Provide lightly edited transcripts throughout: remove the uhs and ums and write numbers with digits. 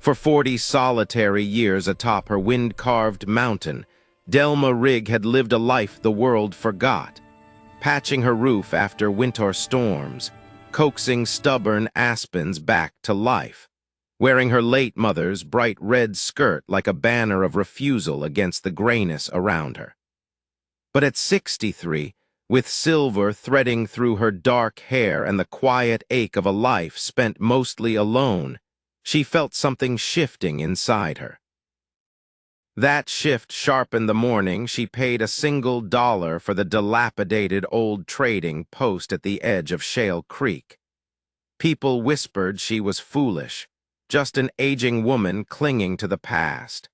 For 40 solitary years atop her wind-carved mountain, Delma Rigg had lived a life the world forgot, patching her roof after winter storms, coaxing stubborn aspens back to life, wearing her late mother's bright red skirt like a banner of refusal against the grayness around her. But at 63, with silver threading through her dark hair and the quiet ache of a life spent mostly alone, she felt something shifting inside her. That shift sharpened the morning she paid $1 for the dilapidated old trading post at the edge of Shale Creek. People whispered she was foolish, just an aging woman clinging to the past.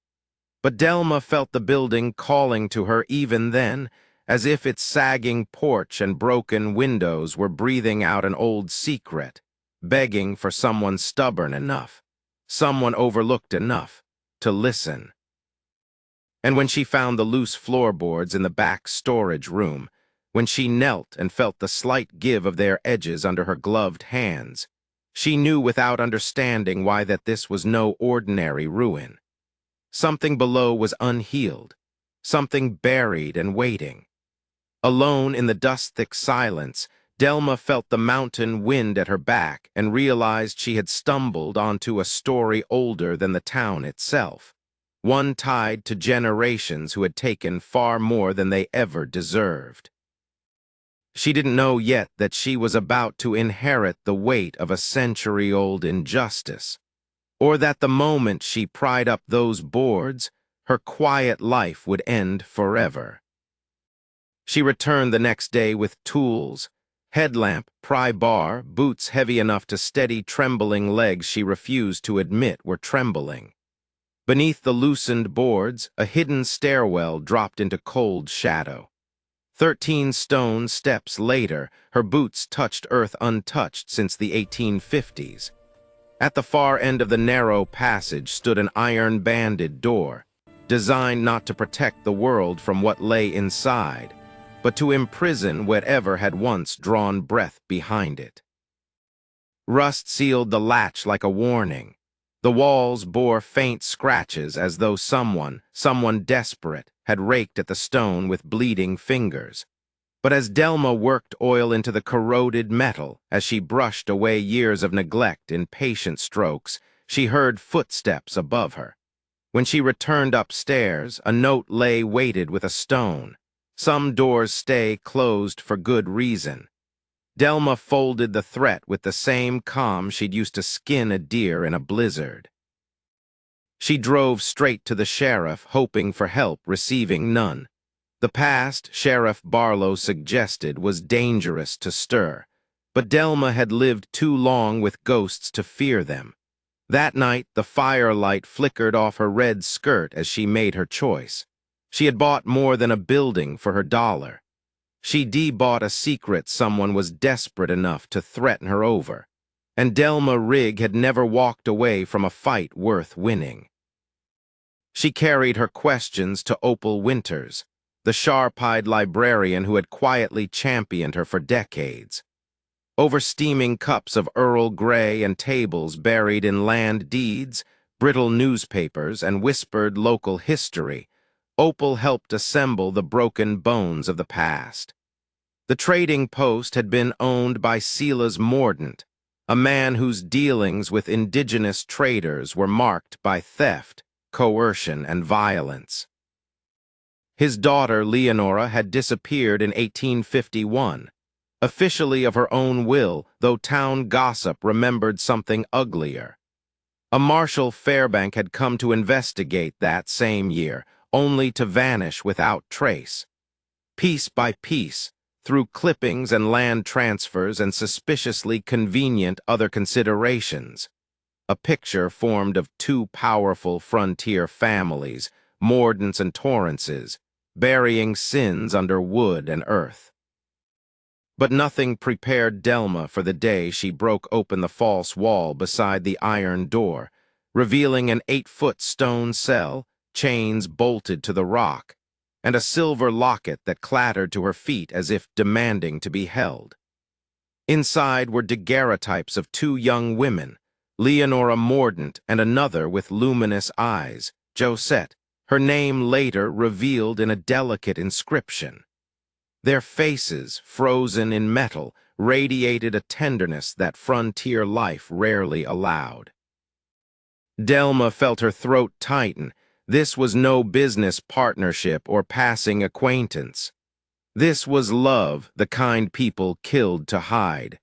But Delma felt the building calling to her even then, as if its sagging porch and broken windows were breathing out an old secret, begging for someone stubborn enough, someone overlooked enough, to listen. And when she found the loose floorboards in the back storage room, when she knelt and felt the slight give of their edges under her gloved hands, she knew without understanding why that this was no ordinary ruin. Something below was unhealed, something buried and waiting. Alone in the dust-thick silence, Delma felt the mountain wind at her back and realized she had stumbled onto a story older than the town itself, one tied to generations who had taken far more than they ever deserved. She didn't know yet that she was about to inherit the weight of a century-old injustice, or that the moment she pried up those boards, her quiet life would end forever. She returned the next day with tools, headlamp, pry bar, boots heavy enough to steady trembling legs she refused to admit were trembling. Beneath the loosened boards, a hidden stairwell dropped into cold shadow. 13 stone steps later, her boots touched earth untouched since the 1850s. At the far end of the narrow passage stood an iron-banded door, designed not to protect the world from what lay inside, but to imprison whatever had once drawn breath behind it. Rust sealed the latch like a warning. The walls bore faint scratches as though someone desperate, had raked at the stone with bleeding fingers. But as Delma worked oil into the corroded metal, as she brushed away years of neglect in patient strokes, she heard footsteps above her. When she returned upstairs, a note lay weighted with a stone. Some doors stay closed for good reason. Delma folded the threat with the same calm she'd used to skin a deer in a blizzard. She drove straight to the sheriff, hoping for help, receiving none. The past, Sheriff Barlow suggested, was dangerous to stir, but Delma had lived too long with ghosts to fear them. That night, the firelight flickered off her red skirt as she made her choice. She had bought more than a building for her $1. She de-bought a secret someone was desperate enough to threaten her over, and Delma Rigg had never walked away from a fight worth winning. She carried her questions to Opal Winters, the sharp-eyed librarian who had quietly championed her for decades. Over steaming cups of Earl Grey and tables buried in land deeds, brittle newspapers, and whispered local history, Opal helped assemble the broken bones of the past. The trading post had been owned by Silas Mordaunt, a man whose dealings with indigenous traders were marked by theft, coercion, and violence. His daughter, Leonora, had disappeared in 1851, officially of her own will, though town gossip remembered something uglier. A Marshal Fairbank had come to investigate that same year, only to vanish without trace. Piece by piece, through clippings and land transfers and suspiciously convenient other considerations, a picture formed of two powerful frontier families, Mordaunts and Torrances, burying sins under wood and earth. But nothing prepared Delma for the day she broke open the false wall beside the iron door, revealing an 8-foot stone cell, chains bolted to the rock, and a silver locket that clattered to her feet as if demanding to be held. Inside were daguerreotypes of 2 young women, Leonora Mordaunt, and another with luminous eyes, Josette, her name later revealed in a delicate inscription. Their faces, frozen in metal, radiated a tenderness that frontier life rarely allowed. Delma felt her throat tighten. This was no business partnership or passing acquaintance. This was love, the kind people killed to hide.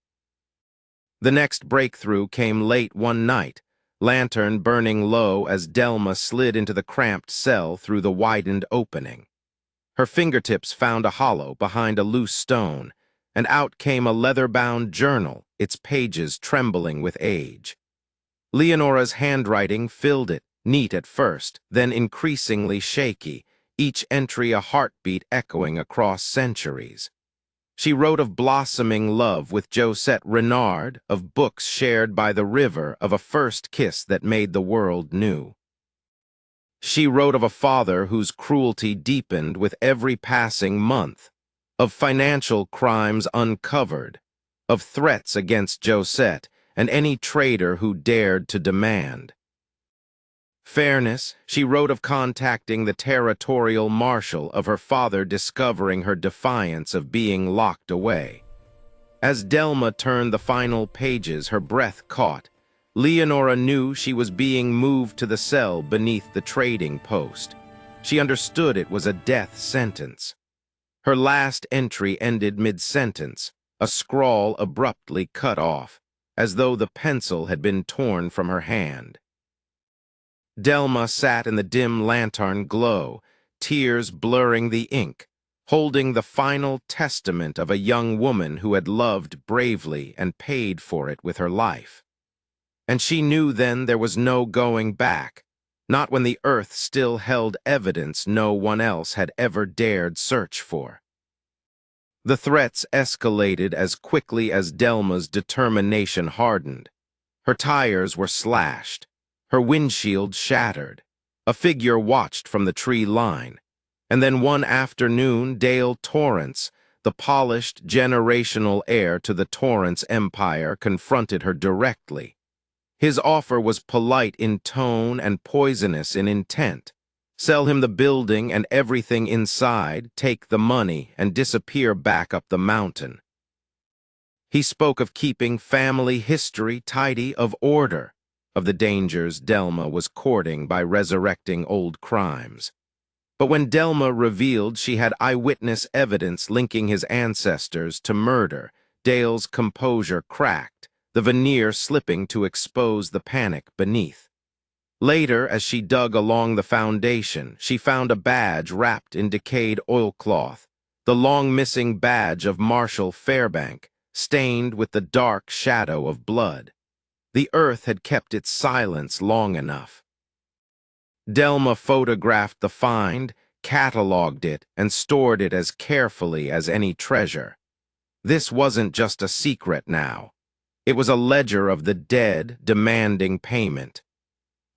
The next breakthrough came late one night, lantern burning low as Delma slid into the cramped cell through the widened opening. Her fingertips found a hollow behind a loose stone, and out came a leather-bound journal, its pages trembling with age. Leonora's handwriting filled it, neat at first, then increasingly shaky, each entry a heartbeat echoing across centuries. She wrote of blossoming love with Josette Renard, of books shared by the river, of a first kiss that made the world new. She wrote of a father whose cruelty deepened with every passing month, of financial crimes uncovered, of threats against Josette and any trader who dared to demand fairness. She wrote of contacting the territorial marshal, of her father discovering her defiance of being locked away. As Delma turned the final pages, her breath caught. Leonora knew she was being moved to the cell beneath the trading post. She understood it was a death sentence. Her last entry ended mid-sentence, a scrawl abruptly cut off, as though the pencil had been torn from her hand. Delma sat in the dim lantern glow, tears blurring the ink, holding the final testament of a young woman who had loved bravely and paid for it with her life. And she knew then there was no going back, not when the earth still held evidence no one else had ever dared search for. The threats escalated as quickly as Delma's determination hardened. Her tires were slashed, her windshield shattered. A figure watched from the tree line. And then one afternoon, Dale Torrance, the polished generational heir to the Torrance empire, confronted her directly. His offer was polite in tone and poisonous in intent. Sell him the building and everything inside, take the money, and disappear back up the mountain. He spoke of keeping family history tidy, of order, of the dangers Delma was courting by resurrecting old crimes. But when Delma revealed she had eyewitness evidence linking his ancestors to murder, Dale's composure cracked, the veneer slipping to expose the panic beneath. Later, as she dug along the foundation, she found a badge wrapped in decayed oilcloth, the long-missing badge of Marshal Fairbank, stained with the dark shadow of blood. The earth had kept its silence long enough. Delma photographed the find, cataloged it, and stored it as carefully as any treasure. This wasn't just a secret now. It was a ledger of the dead demanding payment.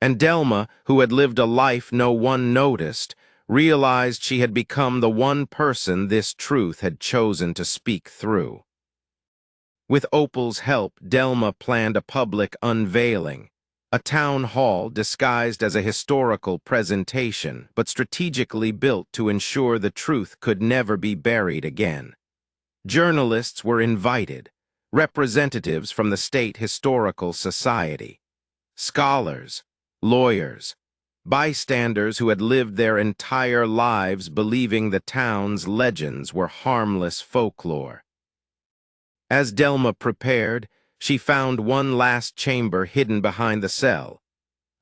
And Delma, who had lived a life no one noticed, realized she had become the one person this truth had chosen to speak through. With Opal's help, Delma planned a public unveiling, a town hall disguised as a historical presentation, but strategically built to ensure the truth could never be buried again. Journalists were invited, representatives from the State Historical Society, scholars, lawyers, bystanders who had lived their entire lives believing the town's legends were harmless folklore. As Delma prepared, she found one last chamber hidden behind the cell,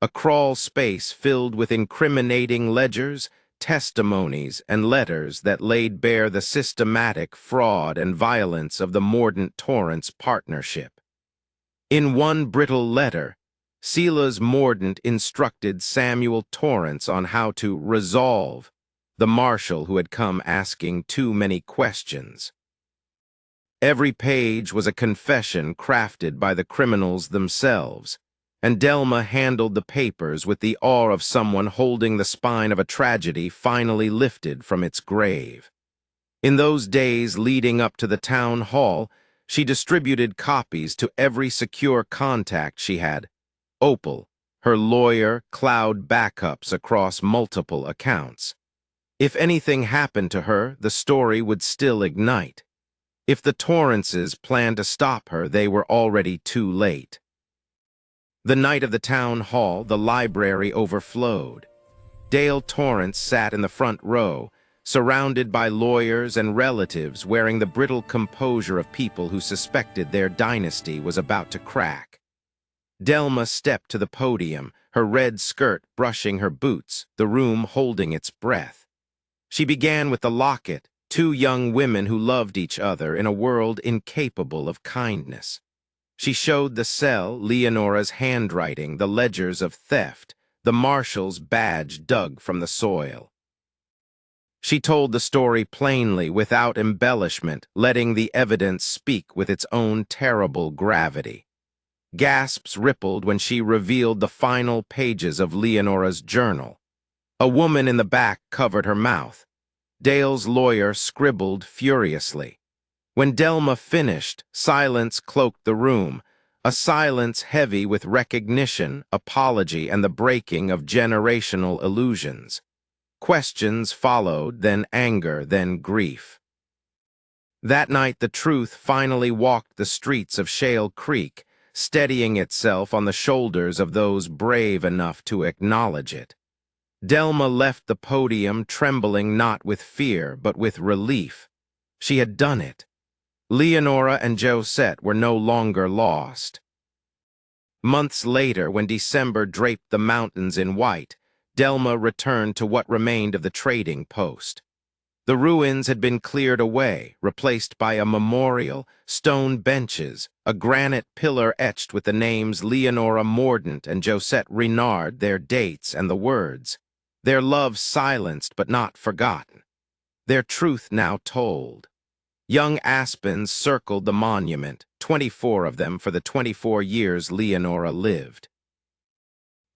a crawl space filled with incriminating ledgers, testimonies, and letters that laid bare the systematic fraud and violence of the Mordaunt-Torrance partnership. In one brittle letter, Silas Mordaunt instructed Samuel Torrance on how to resolve the marshal who had come asking too many questions. Every page was a confession crafted by the criminals themselves, and Delma handled the papers with the awe of someone holding the spine of a tragedy finally lifted from its grave. In those days leading up to the town hall, she distributed copies to every secure contact she had, Opal, her lawyer, cloud backups across multiple accounts. If anything happened to her, the story would still ignite. If the Torrances planned to stop her, they were already too late. The night of the town hall, the library overflowed. Dale Torrance sat in the front row, surrounded by lawyers and relatives wearing the brittle composure of people who suspected their dynasty was about to crack. Delma stepped to the podium, her red skirt brushing her boots, the room holding its breath. She began with the locket, two young women who loved each other in a world incapable of kindness. She showed the cell Leonora's handwriting, the ledgers of theft, the marshal's badge dug from the soil. She told the story plainly, without embellishment, letting the evidence speak with its own terrible gravity. Gasps rippled when she revealed the final pages of Leonora's journal. A woman in the back covered her mouth. Dale's lawyer scribbled furiously. When Delma finished, silence cloaked the room, a silence heavy with recognition, apology, and the breaking of generational illusions. Questions followed, then anger, then grief. That night the truth finally walked the streets of Shale Creek, steadying itself on the shoulders of those brave enough to acknowledge it. Delma left the podium trembling not with fear, but with relief. She had done it. Leonora and Josette were no longer lost. Months later, when December draped the mountains in white, Delma returned to what remained of the trading post. The ruins had been cleared away, replaced by a memorial, stone benches, a granite pillar etched with the names Leonora Mordaunt and Josette Renard, their dates and the words. Their love silenced but not forgotten. Their truth now told. Young aspens circled the monument, 24 of them for the 24 years Leonora lived.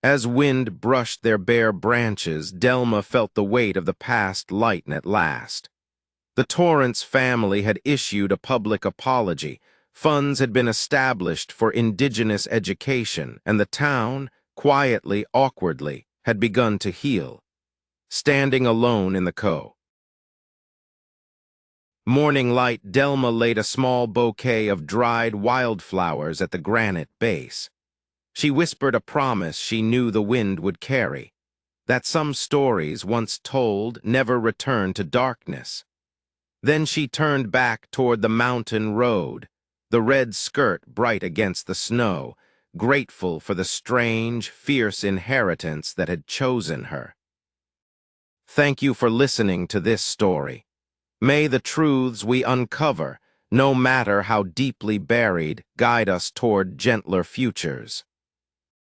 As wind brushed their bare branches, Delma felt the weight of the past lighten at last. The Torrance family had issued a public apology, funds had been established for indigenous education, and the town, quietly, awkwardly, had begun to heal. Standing alone in the morning light, Delma laid a small bouquet of dried wildflowers at the granite base. She whispered a promise she knew the wind would carry, that some stories, once told, never return to darkness. Then she turned back toward the mountain road, the red skirt bright against the snow, grateful for the strange, fierce inheritance that had chosen her. Thank you for listening to this story. May the truths we uncover, no matter how deeply buried, guide us toward gentler futures.